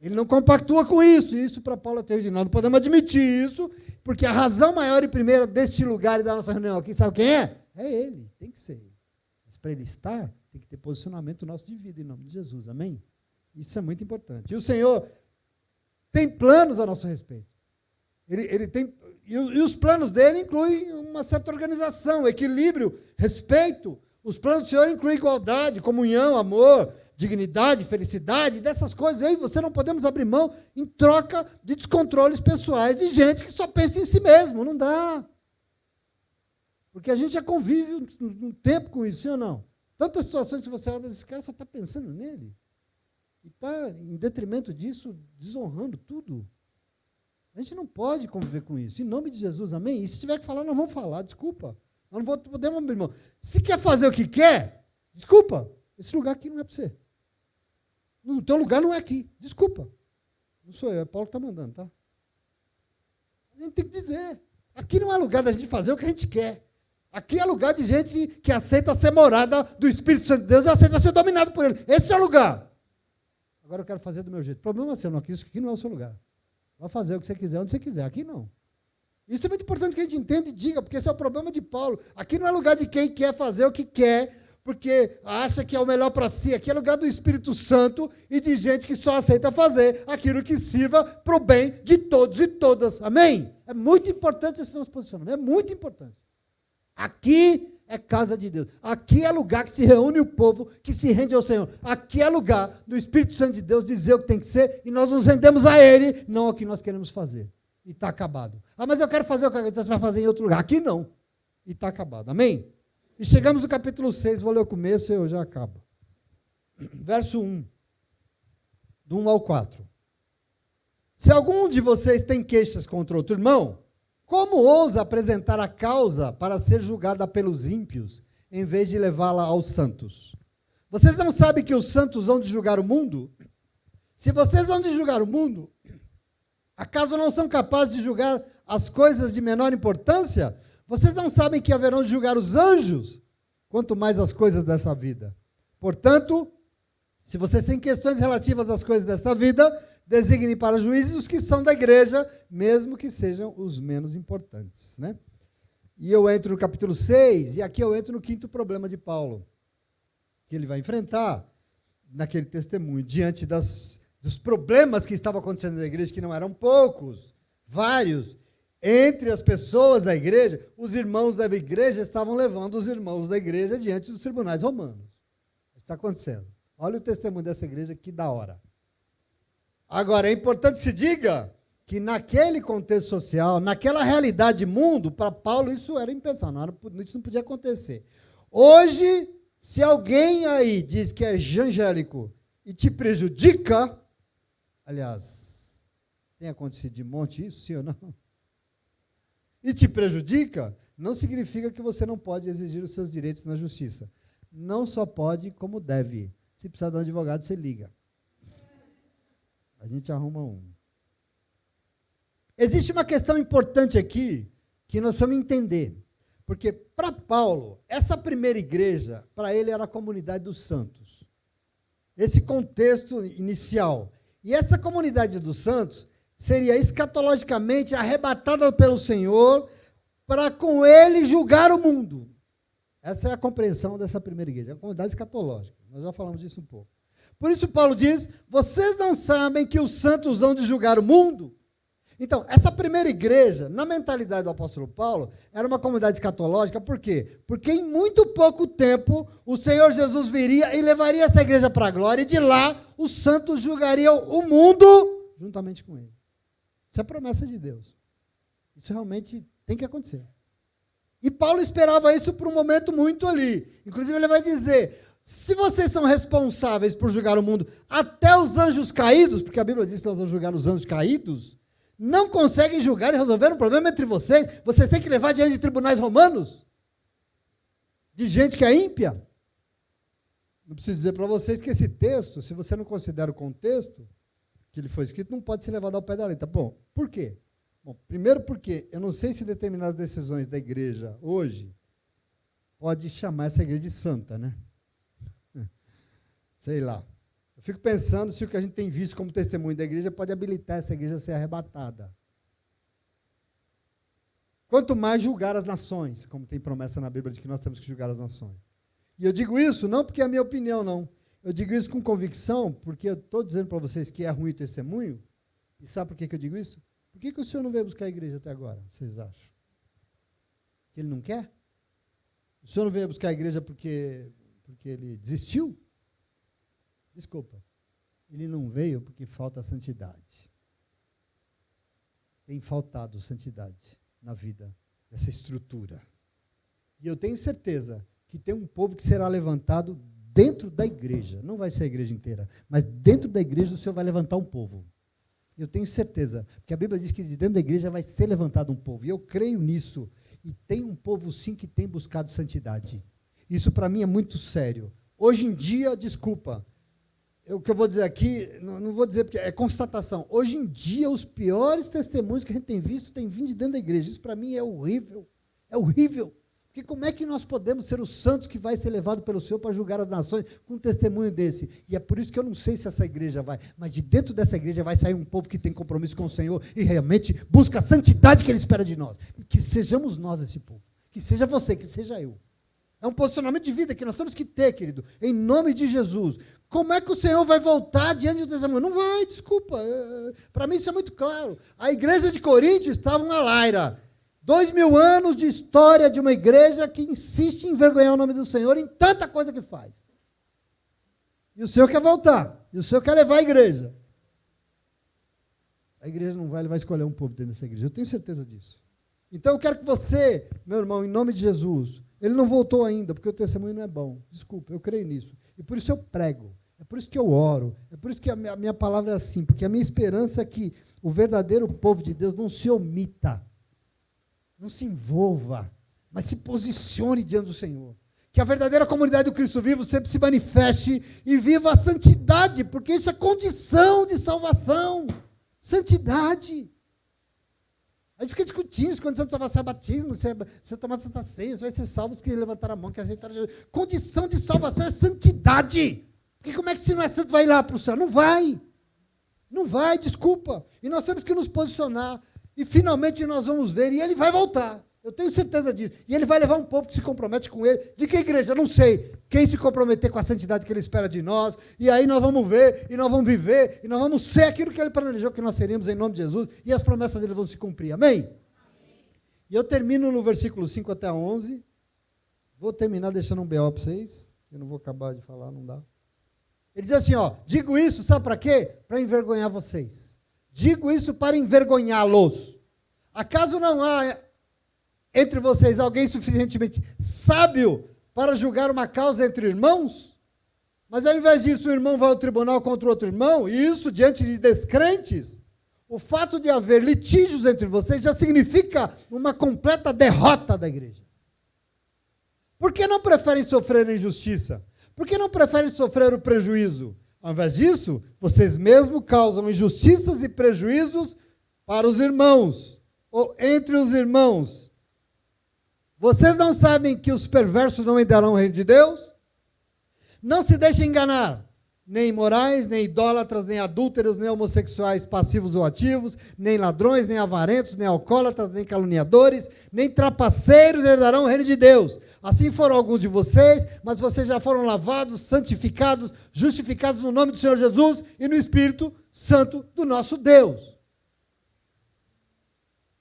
Ele não compactua com isso, e isso para Paulo é terrível. Nós não podemos admitir isso, porque a razão maior e primeira deste lugar e da nossa reunião aqui, sabe quem é? É ele, tem que ser ele. Mas para ele estar, tem que ter posicionamento nosso de vida, em nome de Jesus, amém? Isso é muito importante. E o Senhor tem planos a nosso respeito. Ele tem... E os planos dele incluem uma certa organização, equilíbrio, respeito. Os planos do Senhor incluem igualdade, comunhão, amor, dignidade, felicidade, dessas coisas. Eu e você não podemos abrir mão em troca de descontroles pessoais de gente que só pensa em si mesmo. Não dá. Porque a gente já convive um tempo com isso, sim ou não? Tantas situações que você olha, esse cara só está pensando nele. E está, em detrimento disso, desonrando tudo. A gente não pode conviver com isso. Em nome de Jesus, amém? E se tiver que falar, nós vamos falar, desculpa. Nós não podemos abrir mão. Se quer fazer o que quer, desculpa, esse lugar aqui não é para você. O teu lugar não é aqui. Desculpa. Não sou eu, é Paulo que está mandando, tá? A gente tem que dizer. Aqui não é lugar da gente fazer o que a gente quer. Aqui é lugar de gente que aceita ser morada do Espírito Santo de Deus e aceita ser dominado por ele. Esse é o lugar. Agora eu quero fazer do meu jeito. O problema é seu, não. Isso aqui não é o seu lugar. Vai fazer o que você quiser, onde você quiser. Aqui não. Isso é muito importante que a gente entenda e diga, porque esse é o problema de Paulo. Aqui não é lugar de quem quer fazer o que quer, porque acha que é o melhor para si. Aqui é lugar do Espírito Santo e de gente que só aceita fazer aquilo que sirva para o bem de todos e todas. Amém? É muito importante esse nosso posicionamento. É muito importante. Aqui é casa de Deus. Aqui é lugar que se reúne o povo, que se rende ao Senhor. Aqui é lugar do Espírito Santo de Deus dizer o que tem que ser e nós nos rendemos a Ele, não ao que nós queremos fazer. E está acabado. Ah, mas eu quero fazer o que você vai fazer em outro lugar. Aqui não. E está acabado. Amém? E chegamos no capítulo 6, vou ler o começo e eu já acabo. Verso 1. Do 1 ao 4. Se algum de vocês tem queixas contra outro irmão, como ousa apresentar a causa para ser julgada pelos ímpios, em vez de levá-la aos santos? Vocês não sabem que os santos hão de julgar o mundo? Se vocês hão de julgar o mundo, acaso não são capazes de julgar as coisas de menor importância? Vocês não sabem que haverão de julgar os anjos? Quanto mais as coisas dessa vida. Portanto, se vocês têm questões relativas às coisas dessa vida, designem para juízes os que são da igreja, mesmo que sejam os menos importantes. Né? E eu entro no capítulo 6, e aqui eu entro no quinto problema de Paulo, que ele vai enfrentar naquele testemunho, diante dos problemas que estavam acontecendo na igreja, que não eram poucos, vários. Entre as pessoas da igreja, os irmãos da igreja estavam levando os irmãos da igreja diante dos tribunais romanos. Isso está acontecendo. Olha o testemunho dessa igreja, que da hora. Agora, é importante que se diga que naquele contexto social, naquela realidade de mundo, para Paulo isso era impensável, isso não podia acontecer. Hoje, se alguém aí diz que é evangélico e te prejudica, aliás, tem acontecido de monte isso, sim ou não? E te prejudica, não significa que você não pode exigir os seus direitos na justiça. Não só pode, como deve. Se precisar de um advogado, você liga. A gente arruma um. Existe uma questão importante aqui que nós precisamos entender. Porque, para Paulo, essa primeira igreja, para ele era a comunidade dos santos. Esse contexto inicial. E essa comunidade dos santos seria escatologicamente arrebatada pelo Senhor para com ele julgar o mundo. Essa é a compreensão dessa primeira igreja, a comunidade escatológica. Nós já falamos disso um pouco. Por isso Paulo diz, vocês não sabem que os santos hão de julgar o mundo? Então, essa primeira igreja, na mentalidade do apóstolo Paulo, era uma comunidade escatológica, por quê? Porque em muito pouco tempo o Senhor Jesus viria e levaria essa igreja para a glória, e de lá os santos julgariam o mundo juntamente com ele. Isso é promessa de Deus. Isso realmente tem que acontecer. E Paulo esperava isso por um momento muito ali. Inclusive ele vai dizer, se vocês são responsáveis por julgar o mundo até os anjos caídos, porque a Bíblia diz que nós vamos julgar os anjos caídos, não conseguem julgar e resolver um problema entre vocês, vocês têm que levar diante de tribunais romanos, de gente que é ímpia. Não preciso dizer para vocês que esse texto, se você não considera o contexto que ele foi escrito, não pode ser levado ao pé da letra. Bom, por quê? Bom, primeiro porque eu não sei se determinadas decisões da igreja hoje pode chamar essa igreja de santa, né? Sei lá. Eu fico pensando se o que a gente tem visto como testemunho da igreja pode habilitar essa igreja a ser arrebatada. Quanto mais julgar as nações, como tem promessa na Bíblia de que nós temos que julgar as nações. E eu digo isso não porque é a minha opinião, não. Eu digo isso com convicção, porque eu estou dizendo para vocês que é ruim o testemunho. E sabe por que eu digo isso? Por que o senhor não veio buscar a igreja até agora, vocês acham? Que ele não quer? O senhor não veio buscar a igreja porque ele desistiu? Desculpa. Ele não veio porque falta santidade. Tem faltado santidade na vida dessa estrutura. E eu tenho certeza que tem um povo que será levantado dentro da igreja. Não vai ser a igreja inteira, mas dentro da igreja o Senhor vai levantar um povo. Eu tenho certeza, porque a Bíblia diz que de dentro da igreja vai ser levantado um povo. E eu creio nisso. E tem um povo, sim, que tem buscado santidade. Isso, para mim, é muito sério. Hoje em dia, desculpa, o que eu vou dizer aqui, não vou dizer porque é constatação. Hoje em dia, os piores testemunhos que a gente tem visto têm vindo de dentro da igreja. Isso, para mim, é horrível. É horrível. Porque como é que nós podemos ser os santos que vai ser levado pelo Senhor para julgar as nações com um testemunho desse? E é por isso que eu não sei se essa igreja vai, mas de dentro dessa igreja vai sair um povo que tem compromisso com o Senhor e realmente busca a santidade que Ele espera de nós. E que sejamos nós esse povo. Que seja você, que seja eu. É um posicionamento de vida que nós temos que ter, querido, em nome de Jesus. Como é que o Senhor vai voltar diante do testemunho? Não vai, desculpa. Para mim isso é muito claro. A igreja de Corinto estava uma laira. 2000 anos de história de uma igreja que insiste em envergonhar o nome do Senhor em tanta coisa que faz. E o Senhor quer voltar. E o Senhor quer levar a igreja. A igreja não vai, Ele vai escolher um povo dentro dessa igreja. Eu tenho certeza disso. Então eu quero que você, meu irmão, em nome de Jesus, ele não voltou ainda, porque o testemunho não é bom. Desculpa, eu creio nisso. E por isso eu prego. É por isso que eu oro. É por isso que a minha palavra é assim. Porque a minha esperança é que o verdadeiro povo de Deus não se omita. Não se envolva, mas se posicione diante do Senhor. Que a verdadeira comunidade do Cristo vivo sempre se manifeste e viva a santidade, porque isso é condição de salvação. Santidade. A gente fica discutindo se condição de salvação é batismo, se você tomar Santa Ceia, vai ser salvo os que levantaram a mão, que aceitaram Jesus. Condição de salvação é santidade. Porque como é que se não é santo vai ir lá para o céu? Não vai. Não vai, desculpa. E nós temos que nos posicionar. E finalmente nós vamos ver, e ele vai voltar. Eu tenho certeza disso. E ele vai levar um povo que se compromete com ele. De que igreja? Eu não sei. Quem se comprometer com a santidade que ele espera de nós. E aí nós vamos ver, e nós vamos viver, e nós vamos ser aquilo que ele planejou que nós seríamos em nome de Jesus. E as promessas dele vão se cumprir. Amém? Amém. E eu termino no versículo 5 até 11. Vou terminar deixando um BO para vocês. Eu não vou acabar de falar, não dá. Ele diz assim, ó. Digo isso, sabe para quê? Para envergonhar vocês. Digo isso para envergonhá-los. Acaso não há entre vocês alguém suficientemente sábio para julgar uma causa entre irmãos? Mas ao invés disso, o irmão vai ao tribunal contra o outro irmão, e isso diante de descrentes, o fato de haver litígios entre vocês já significa uma completa derrota da igreja. Por que não preferem sofrer a injustiça? Por que não preferem sofrer o prejuízo? Ao invés disso, vocês mesmos causam injustiças e prejuízos para os irmãos, ou entre os irmãos. Vocês não sabem que os perversos não entrarão no reino de Deus? Não se deixem enganar. Nem imorais, nem idólatras, nem adúlteros, nem homossexuais passivos ou ativos, nem ladrões, nem avarentos, nem alcoólatras, nem caluniadores, nem trapaceiros herdarão o reino de Deus. Assim foram alguns de vocês, mas vocês já foram lavados, santificados, justificados no nome do Senhor Jesus e no Espírito Santo do nosso Deus.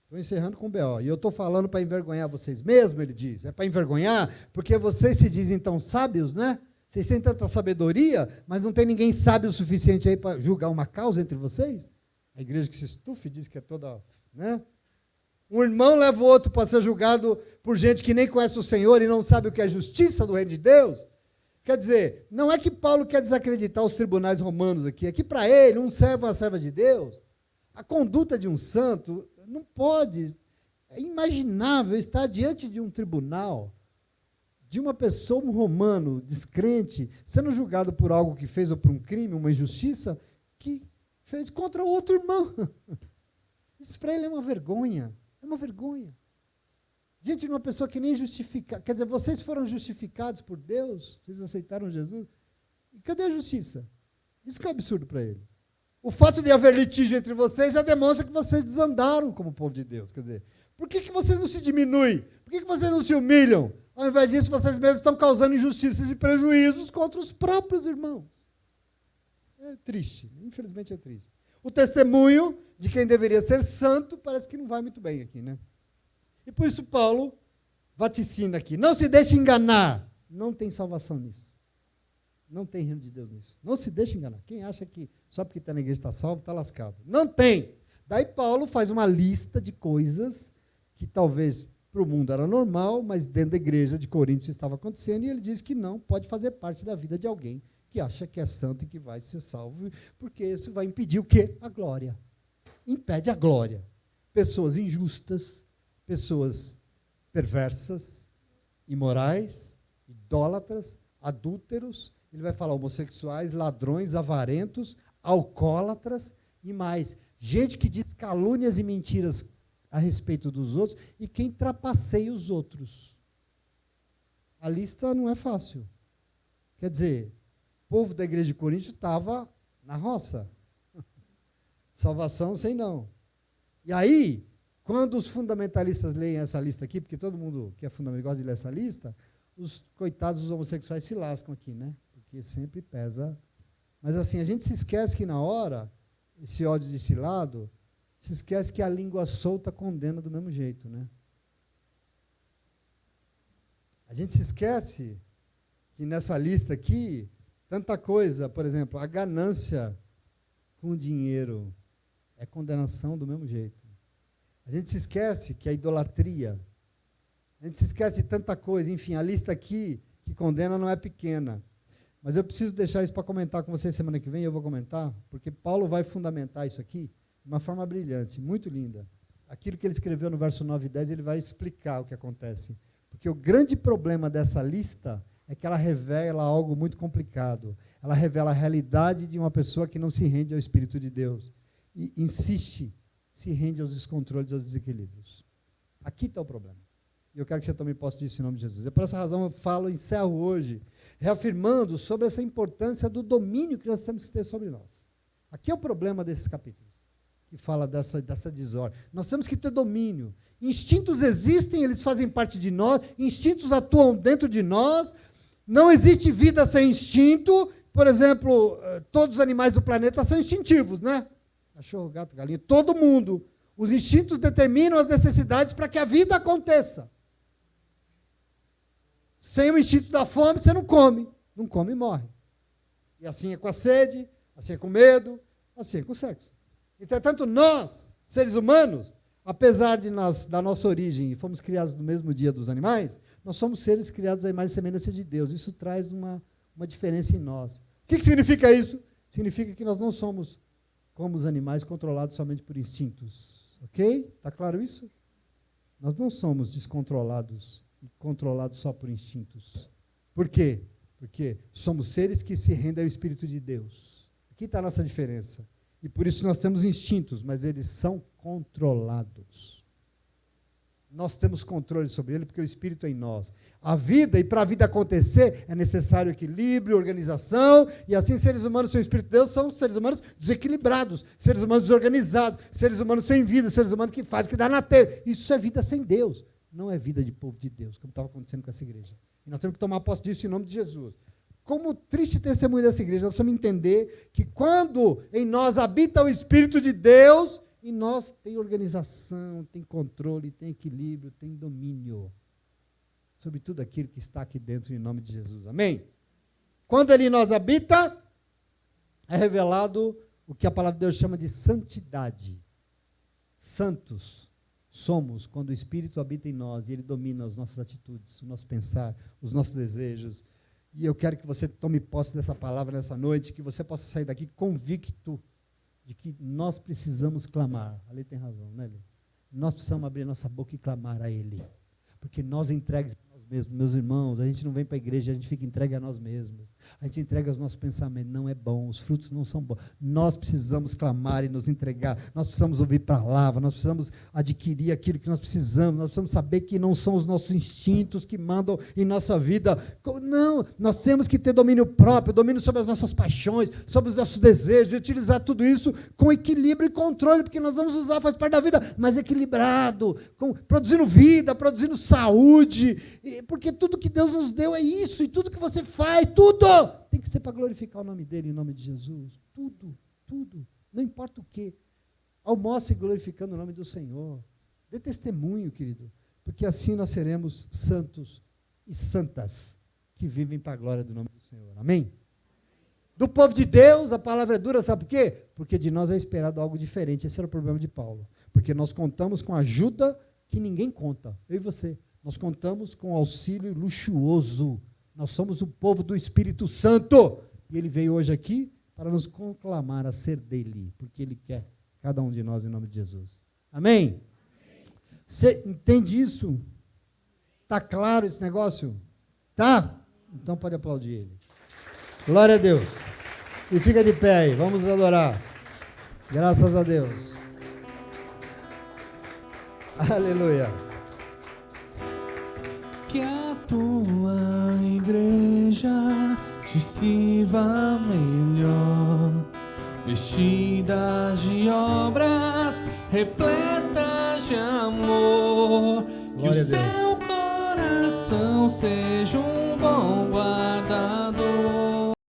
Estou encerrando com o B.O. E eu estou falando para envergonhar vocês mesmo, ele diz. É para envergonhar, porque vocês se dizem tão sábios, né? Vocês têm tanta sabedoria, mas não tem ninguém sábio o suficiente aí para julgar uma causa entre vocês? A igreja que se estufa e diz que é toda, né? Um irmão leva o outro para ser julgado por gente que nem conhece o Senhor e não sabe o que é a justiça do reino de Deus. Quer dizer, não é que Paulo quer desacreditar os tribunais romanos aqui, é que para ele, um servo é uma serva de Deus. A conduta de um santo não pode, é imaginável estar diante de um tribunal de uma pessoa, um romano, descrente, sendo julgado por algo que fez ou por um crime, uma injustiça, que fez contra o outro irmão. Isso para ele é uma vergonha. É uma vergonha. Diante de uma pessoa que nem justifica. Quer dizer, vocês foram justificados por Deus, vocês aceitaram Jesus. E cadê a justiça? Isso que é um absurdo para ele. O fato de haver litígio entre vocês já demonstra que vocês desandaram como povo de Deus. Quer dizer, por que vocês não se diminuem? Por que vocês não se humilham? Ao invés disso, vocês mesmos estão causando injustiças e prejuízos contra os próprios irmãos. É triste, infelizmente é triste. O testemunho de quem deveria ser santo parece que não vai muito bem aqui, né? E por isso Paulo vaticina aqui, não se deixe enganar, não tem salvação nisso. Não tem reino de Deus nisso. Não se deixe enganar. Quem acha que só porque está na igreja está salvo, está lascado. Não tem. Daí Paulo faz uma lista de coisas que talvez para o mundo era normal, mas dentro da igreja de Corinto isso estava acontecendo, e ele diz que não pode fazer parte da vida de alguém que acha que é santo e que vai ser salvo, porque isso vai impedir o quê? A glória. Impede a glória. Pessoas injustas, pessoas perversas, imorais, idólatras, adúlteros, ele vai falar homossexuais, ladrões, avarentos, alcoólatras e mais. Gente que diz calúnias e mentiras a respeito dos outros e quem trapaceia os outros. A lista não é fácil. Quer dizer, o povo da igreja de Corinto estava na roça. Salvação sem não. E aí, quando os fundamentalistas leem essa lista aqui, porque todo mundo que é fundamentalista gosta de ler essa lista, os coitados dos homossexuais se lascam aqui, né? Porque sempre pesa. Mas assim, a gente se esquece que na hora, esse ódio desse lado, se esquece que a língua solta condena do mesmo jeito, né? A gente se esquece que nessa lista aqui, tanta coisa, por exemplo, a ganância com dinheiro é condenação do mesmo jeito. A gente se esquece que a idolatria, a gente se esquece de tanta coisa, enfim, a lista aqui que condena não é pequena. Mas eu preciso deixar isso para comentar com vocês semana que vem, eu vou comentar, porque Paulo vai fundamentar isso aqui de uma forma brilhante, muito linda. Aquilo que ele escreveu no verso 9 e 10, ele vai explicar o que acontece. Porque o grande problema dessa lista é que ela revela algo muito complicado. Ela revela a realidade de uma pessoa que não se rende ao Espírito de Deus e insiste, se rende aos descontroles e aos desequilíbrios. Aqui está o problema. E eu quero que você tome posse disso em nome de Jesus. E por essa razão eu encerro hoje, reafirmando sobre essa importância do domínio que nós temos que ter sobre nós. Aqui é o problema desses capítulos, que fala dessa desordem. Nós temos que ter domínio. Instintos existem, eles fazem parte de nós, instintos atuam dentro de nós, não existe vida sem instinto. Por exemplo, todos os animais do planeta são instintivos, né? Cachorro, gato, galinha, todo mundo. Os instintos determinam as necessidades para que a vida aconteça. Sem o instinto da fome, você não come. Não come e morre. E assim é com a sede, assim é com o medo, assim é com o sexo. Entretanto, nós, seres humanos, apesar da nossa origem, fomos criados no mesmo dia dos animais, nós somos seres criados à imagem e semelhança de Deus. Isso traz uma diferença em nós. O que significa isso? Significa que nós não somos como os animais controlados somente por instintos. Ok? Está claro isso? Nós não somos descontrolados e controlados só por instintos. Por quê? Porque somos seres que se rendem ao Espírito de Deus. Aqui está a nossa diferença. E por isso nós temos instintos, mas eles são controlados. Nós temos controle sobre ele porque o Espírito é em nós. A vida, e para a vida acontecer, é necessário equilíbrio, organização, e assim seres humanos sem o Espírito de Deus são seres humanos desequilibrados, seres humanos desorganizados, seres humanos sem vida, seres humanos que fazem o que dá na telha. Isso é vida sem Deus, não é vida de povo de Deus, como estava acontecendo com essa igreja. E nós temos que tomar posse disso em nome de Jesus. Como triste testemunho dessa igreja, nós precisamos entender que quando em nós habita o Espírito de Deus, em nós tem organização, tem controle, tem equilíbrio, tem domínio sobre tudo aquilo que está aqui dentro, em nome de Jesus. Amém? Quando ele em nós habita, é revelado o que a palavra de Deus chama de santidade. Santos somos quando o Espírito habita em nós e ele domina as nossas atitudes, o nosso pensar, os nossos desejos. E eu quero que você tome posse dessa palavra nessa noite, que você possa sair daqui convicto de que nós precisamos clamar. A Lê tem razão, né, Lê? Nós precisamos abrir nossa boca e clamar a Ele. Porque nós entregues a nós mesmos, meus irmãos, a gente não vem para a igreja, a gente fica entregue a nós mesmos. A gente entrega os nossos pensamentos, não é bom, os frutos não são bons. Nós precisamos clamar e nos entregar, nós precisamos ouvir palavra, nós precisamos adquirir aquilo que nós precisamos saber que não são os nossos instintos que mandam em nossa vida. Não, nós temos que ter domínio próprio, domínio sobre as nossas paixões, sobre os nossos desejos, e utilizar tudo isso com equilíbrio e controle, porque nós vamos usar, faz parte da vida, mas equilibrado, produzindo vida, produzindo saúde, porque tudo que Deus nos deu é isso, e tudo que você faz, tudo tem que ser para glorificar o nome dele, em nome de Jesus. Tudo, não importa o quê. Almoce glorificando o nome do Senhor. Dê testemunho, querido, porque assim nós seremos santos e santas, que vivem para a glória do nome do Senhor. Amém? Do povo de Deus, a palavra é dura, sabe por quê? Porque de nós é esperado algo diferente. Esse era o problema de Paulo. Porque nós contamos com ajuda que ninguém conta. Eu e você. Nós contamos com auxílio luxuoso. Nós somos o povo do Espírito Santo. E ele veio hoje aqui para nos conclamar a ser dele. Porque ele quer cada um de nós em nome de Jesus. Amém? Você entende isso? Está claro esse negócio? Tá? Então pode aplaudir ele. Glória a Deus. E fica de pé aí, vamos adorar. Graças a Deus. Aleluia. Que a tua igreja te sirva melhor, vestida de obras, repleta de amor. Que o seu coração seja um bom guardador.